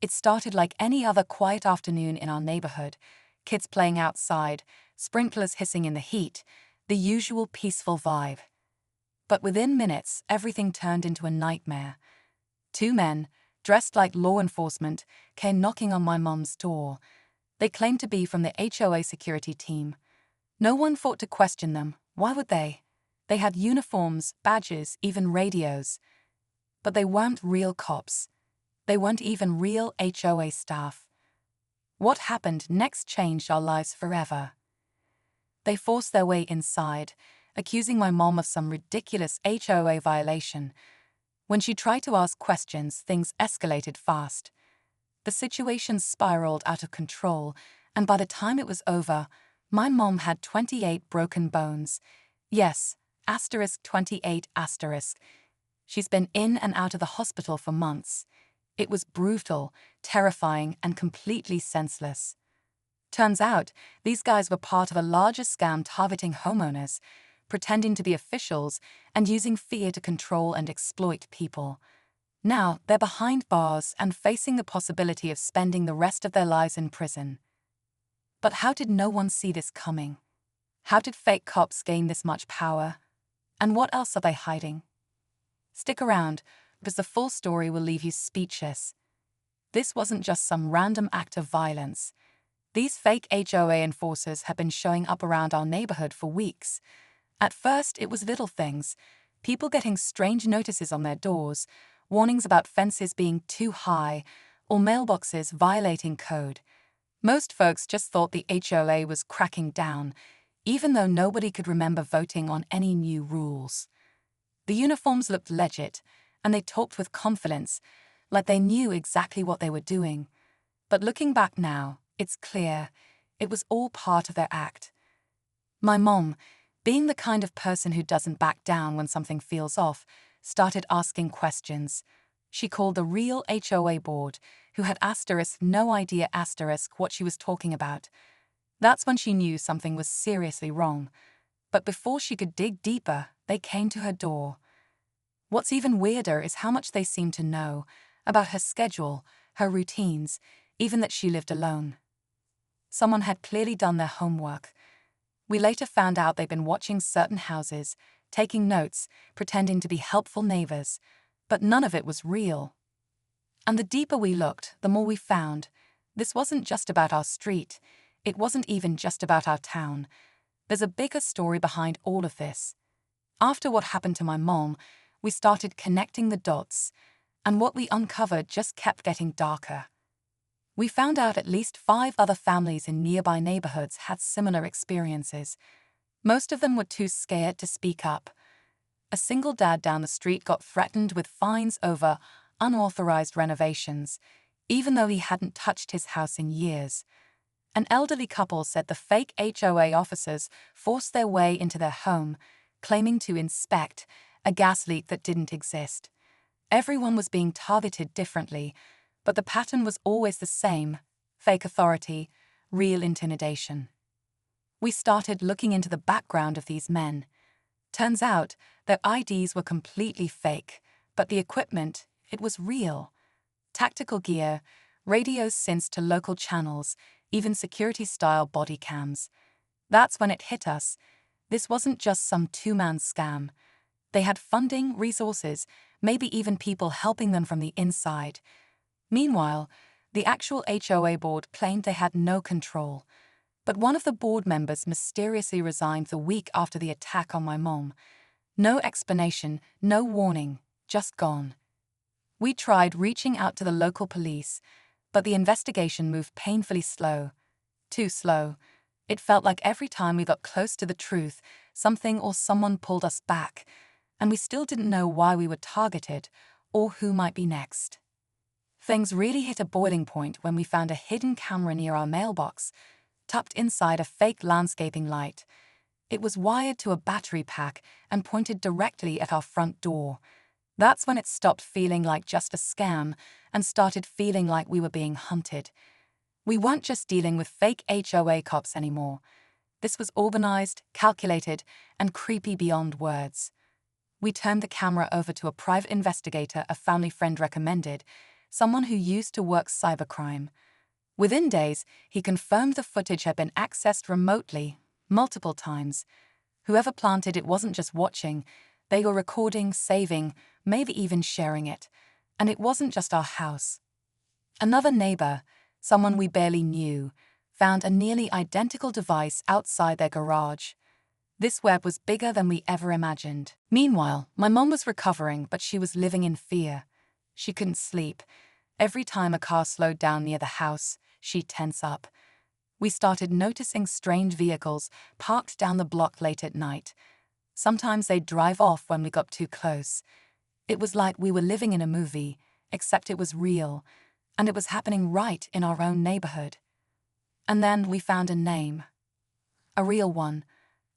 It started like any other quiet afternoon in our neighborhood, kids playing outside, sprinklers hissing in the heat, the usual peaceful vibe. But within minutes, everything turned into a nightmare. Two men, dressed like law enforcement, came knocking on my mom's door. They claimed to be from the HOA security team. No one thought to question them. Why would they? They had uniforms, badges, even radios. But they weren't real cops. They weren't even real HOA staff. What happened next changed our lives forever. They forced their way inside, accusing my mom of some ridiculous HOA violation. When she tried to ask questions, things escalated fast. The situation spiraled out of control, and by the time it was over, my mom had 28 broken bones. Yes, *28 asterisk. She's been in and out of the hospital for months. It was brutal, terrifying, and completely senseless. Turns out, these guys were part of a larger scam targeting homeowners, pretending to be officials and using fear to control and exploit people. Now, they're behind bars and facing the possibility of spending the rest of their lives in prison. But how did no one see this coming? How did fake cops gain this much power? And what else are they hiding? Stick around, because the full story will leave you speechless. This wasn't just some random act of violence. These fake HOA enforcers have been showing up around our neighborhood for weeks. At first, it was little things, people getting strange notices on their doors, warnings about fences being too high, or mailboxes violating code. Most folks just thought the HOA was cracking down, even though nobody could remember voting on any new rules. The uniforms looked legit, and they talked with confidence, like they knew exactly what they were doing. But looking back now, it's clear, it was all part of their act. My mom, being the kind of person who doesn't back down when something feels off, started asking questions. She called the real HOA board, who had no idea what she was talking about. That's when she knew something was seriously wrong. But before she could dig deeper, they came to her door. What's even weirder is how much they seemed to know about her schedule, her routines, even that she lived alone. Someone had clearly done their homework. We later found out they'd been watching certain houses, taking notes, pretending to be helpful neighbors, but none of it was real. And the deeper we looked, the more we found. This wasn't just about our street. It wasn't even just about our town. There's a bigger story behind all of this. After what happened to my mom, we started connecting the dots, and what we uncovered just kept getting darker. We found out at least 5 other families in nearby neighborhoods had similar experiences. Most of them were too scared to speak up. A single dad down the street got threatened with fines over unauthorized renovations, even though he hadn't touched his house in years. An elderly couple said the fake HOA officers forced their way into their home, claiming to inspect a gas leak that didn't exist. Everyone was being targeted differently, but the pattern was always the same: fake authority, real intimidation. We started looking into the background of these men. Turns out their IDs were completely fake, but the equipment, it was real. Tactical gear, radios synced to local channels, even security-style body cams. That's when it hit us. This wasn't just some two-man scam. They had funding, resources, maybe even people helping them from the inside. Meanwhile, the actual HOA board claimed they had no control. But one of the board members mysteriously resigned the week after the attack on my mom. No explanation, no warning, just gone. We tried reaching out to the local police, but the investigation moved painfully slow. Too slow. It felt like every time we got close to the truth, something or someone pulled us back, and we still didn't know why we were targeted or who might be next. Things really hit a boiling point when we found a hidden camera near our mailbox, tucked inside a fake landscaping light. It was wired to a battery pack and pointed directly at our front door. That's when it stopped feeling like just a scam and started feeling like we were being hunted. We weren't just dealing with fake HOA cops anymore. This was organized, calculated, and creepy beyond words. We turned the camera over to a private investigator a family friend recommended, someone who used to work cybercrime. Within days, he confirmed the footage had been accessed remotely, multiple times. Whoever planted it wasn't just watching, they were recording, saving, maybe even sharing it. And it wasn't just our house. Another neighbor, someone we barely knew, found a nearly identical device outside their garage. This web was bigger than we ever imagined. Meanwhile, my mom was recovering, but she was living in fear. She couldn't sleep. Every time a car slowed down near the house, she'd tense up. We started noticing strange vehicles parked down the block late at night. Sometimes they'd drive off when we got too close. It was like we were living in a movie, except it was real, and it was happening right in our own neighborhood. And then we found a name. A real one.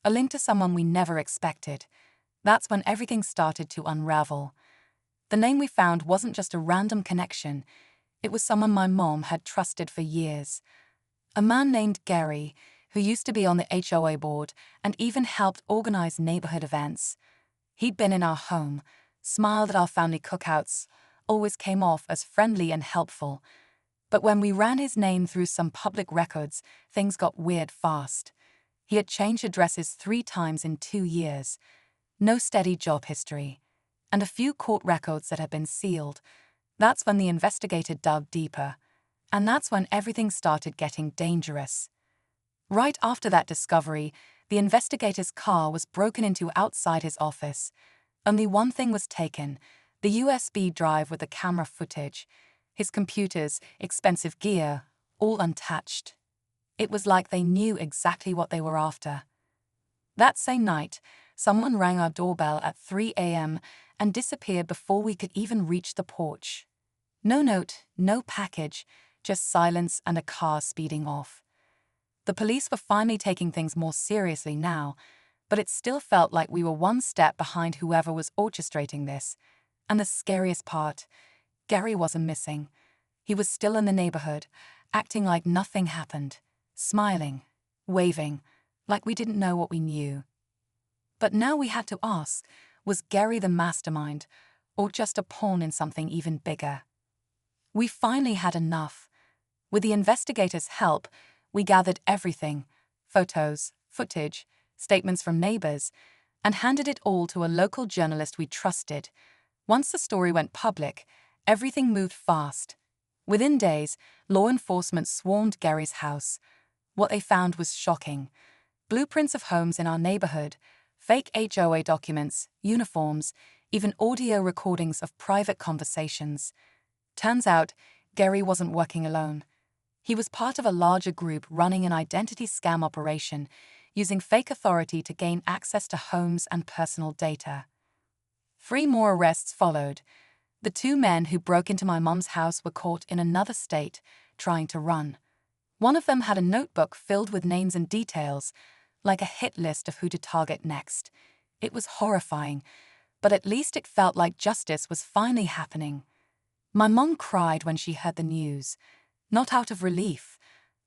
A link to someone we never expected. That's when everything started to unravel. The name we found wasn't just a random connection. It was someone my mom had trusted for years. A man named Gary, who used to be on the HOA board and even helped organize neighborhood events. He'd been in our home, smiled at our family cookouts, always came off as friendly and helpful. But when we ran his name through some public records, things got weird fast. He had changed addresses 3 times in 2 years. No steady job history. And a few court records that had been sealed. That's when the investigator dug deeper. And that's when everything started getting dangerous. Right after that discovery, the investigator's car was broken into outside his office. Only one thing was taken, the USB drive with the camera footage. His computers, expensive gear, all untouched. It was like they knew exactly what they were after. That same night, someone rang our doorbell at 3 a.m. and disappeared before we could even reach the porch. No note, no package, just silence and a car speeding off. The police were finally taking things more seriously now, but it still felt like we were one step behind whoever was orchestrating this. And the scariest part, Gary wasn't missing. He was still in the neighborhood, acting like nothing happened, smiling, waving, like we didn't know what we knew. But now we had to ask, was Gary the mastermind, or just a pawn in something even bigger? We finally had enough. With the investigators' help, we gathered everything, photos, footage, statements from neighbors, and handed it all to a local journalist we trusted. Once the story went public, everything moved fast. Within days, law enforcement swarmed Gary's house. What they found was shocking. Blueprints of homes in our neighborhood, fake HOA documents, uniforms, even audio recordings of private conversations. Turns out, Gary wasn't working alone. He was part of a larger group running an identity scam operation, using fake authority to gain access to homes and personal data. 3 more arrests followed. The 2 men who broke into my mom's house were caught in another state, trying to run. One of them had a notebook filled with names and details, like a hit list of who to target next. It was horrifying, but at least it felt like justice was finally happening. My mom cried when she heard the news, not out of relief,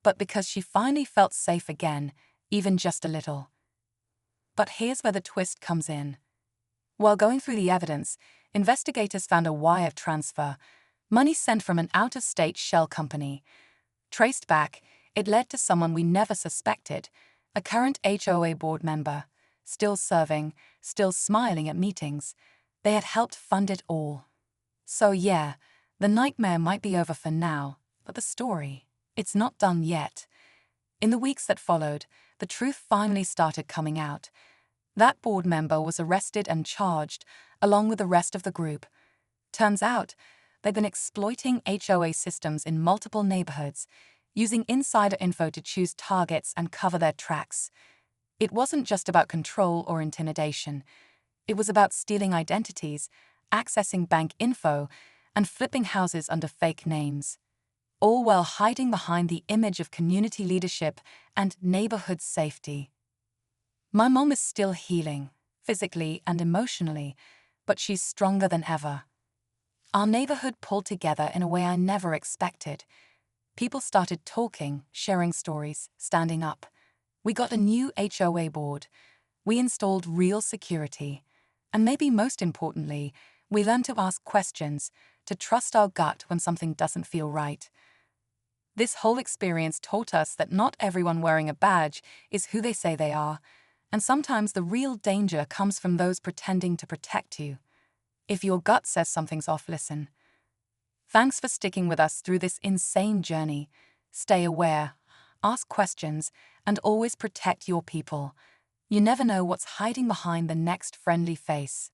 but because she finally felt safe again, even just a little. But here's where the twist comes in. While going through the evidence, investigators found a wire transfer, money sent from an out-of-state shell company. Traced back, it led to someone we never suspected, a current HOA board member, still serving, still smiling at meetings. They had helped fund it all. So yeah, the nightmare might be over for now, but the story, it's not done yet. In the weeks that followed, the truth finally started coming out. That board member was arrested and charged, along with the rest of the group. Turns out, they'd been exploiting HOA systems in multiple neighborhoods, using insider info to choose targets and cover their tracks. It wasn't just about control or intimidation. It was about stealing identities, accessing bank info, and flipping houses under fake names, all while hiding behind the image of community leadership and neighborhood safety. My mom is still healing, physically and emotionally, but she's stronger than ever. Our neighborhood pulled together in a way I never expected. People started talking, sharing stories, standing up. We got a new HOA board. We installed real security. And maybe most importantly, we learned to ask questions, to trust our gut when something doesn't feel right. This whole experience taught us that not everyone wearing a badge is who they say they are, and sometimes the real danger comes from those pretending to protect you. If your gut says something's off, listen. Thanks for sticking with us through this insane journey. Stay aware, ask questions, and always protect your people. You never know what's hiding behind the next friendly face.